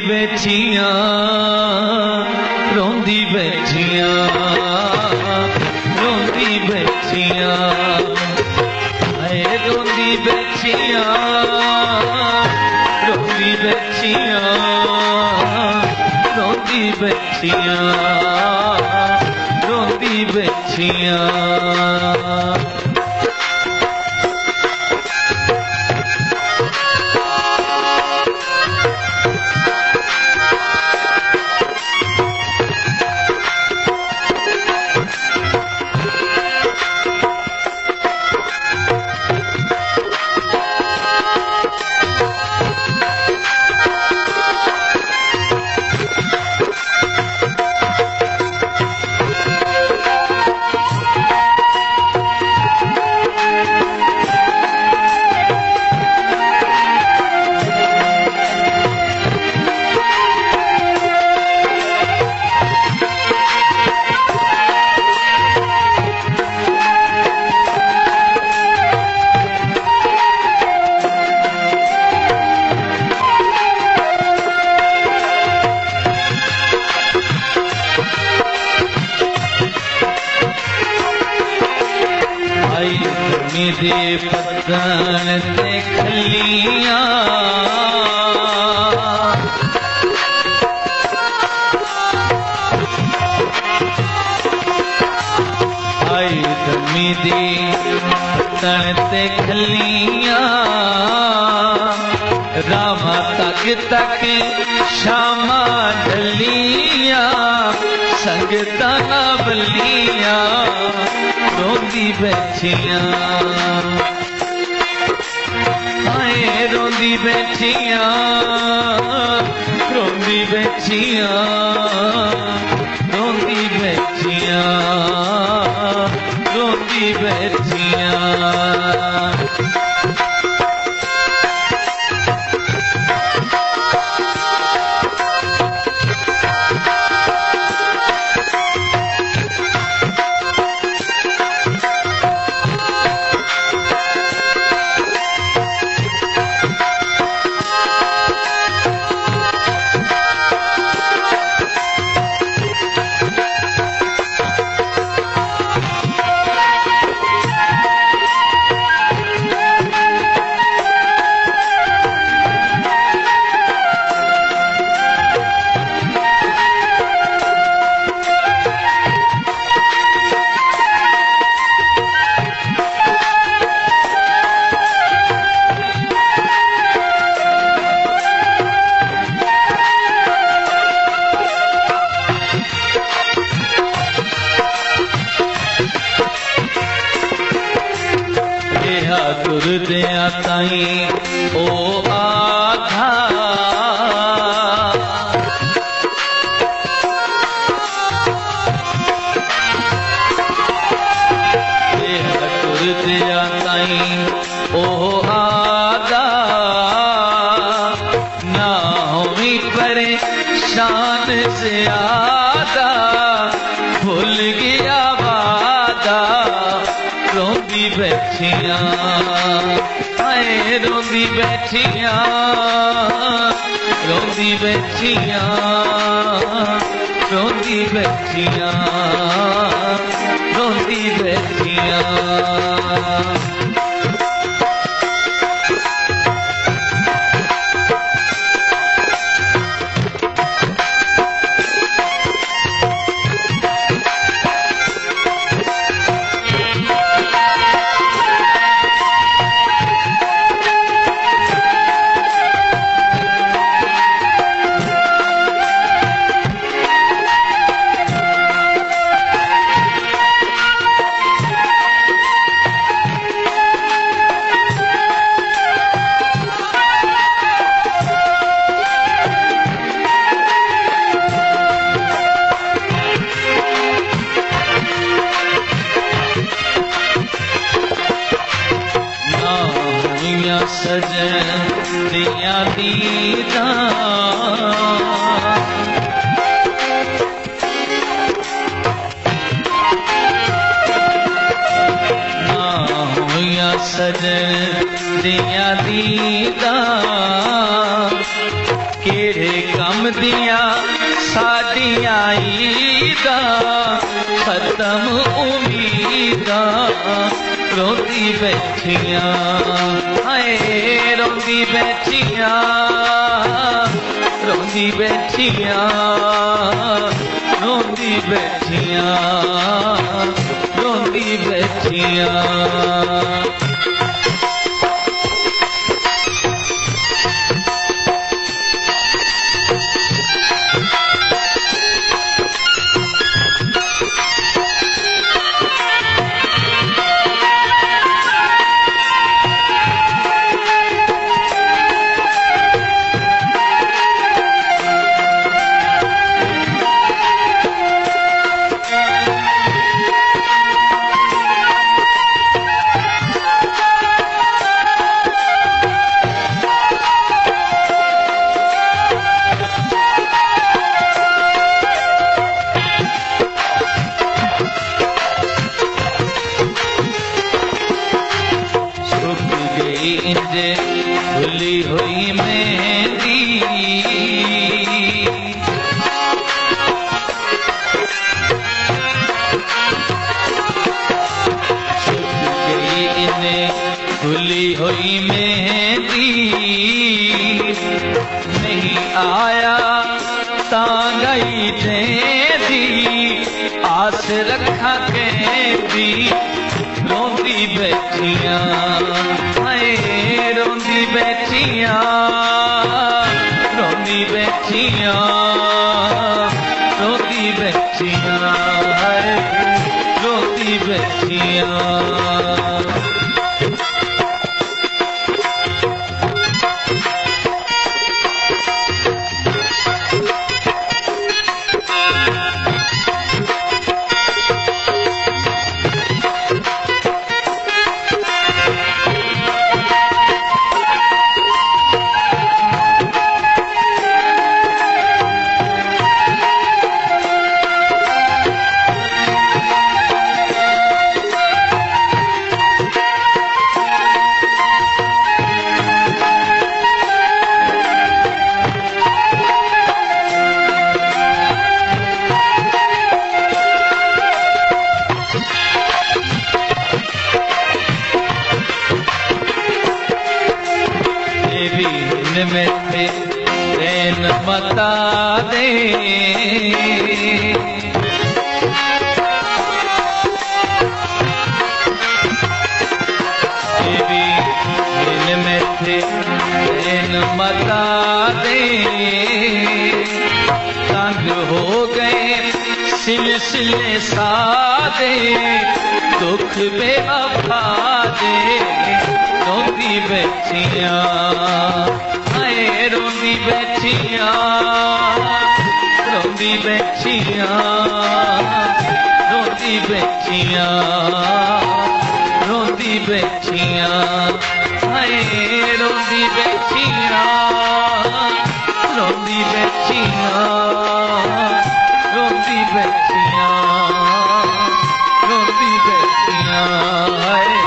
बैठियां रोंदी बैठियां रोंदी बैठियां हाय रोंदी बैठियां रोंदी बैठियां रोंदी बैठियां रोंदी बैठियां मेरे पतन ते खलियां आई धमी दे पतन ते खलियां रामा तक तक शामा ढलियां संगता बलियां रोंदी बैठियां हाय रोंदी बैठियां रोंदी बैठियां रोंदी बैठियां रोंदी बैठियां गुरदिया ताई ओ आधा गुरदिया ताई ओ आधा ना होवी परेशान ज्यादा भूल गया वादा रोंदी बैठियां हाय रोंदी बैठियां रोंदी बैठियां रोंदी बैठियां रोंदी बैठियां सजन दिया दीदा ना होया सजन दिया दीदा केड़े काम जमदियां साडियां ईदां खत्म उम्मीदां रोंदी बैठियां हाय रोंदी बैठियां रोंदी बैठियां रोंदी बैठियां रोंदी बैठियां भुली हुई मेहंदी भुली हुई मेहंदी नहीं आया तांगई देंदी आस रखा कहती रोंदी बैठियां हाय रोंदी बैठियां रोंदी बैठियां रोंदी बैठियां हाय रोंदी बैठियां में थे रैन मता दे दिल में थे रैन मता दे तंग हो गए सिलसिले सादे दुख बेवफा दे रोंदी बैठियां हाय रोंदी बैठियां रोंदी बैठियां रोंदी बैठियां रोंदी बैठियां हाय रोंदी बैठियां रोंदी बैठियां रोंदी बैठियां रोंदी बैठियां हाय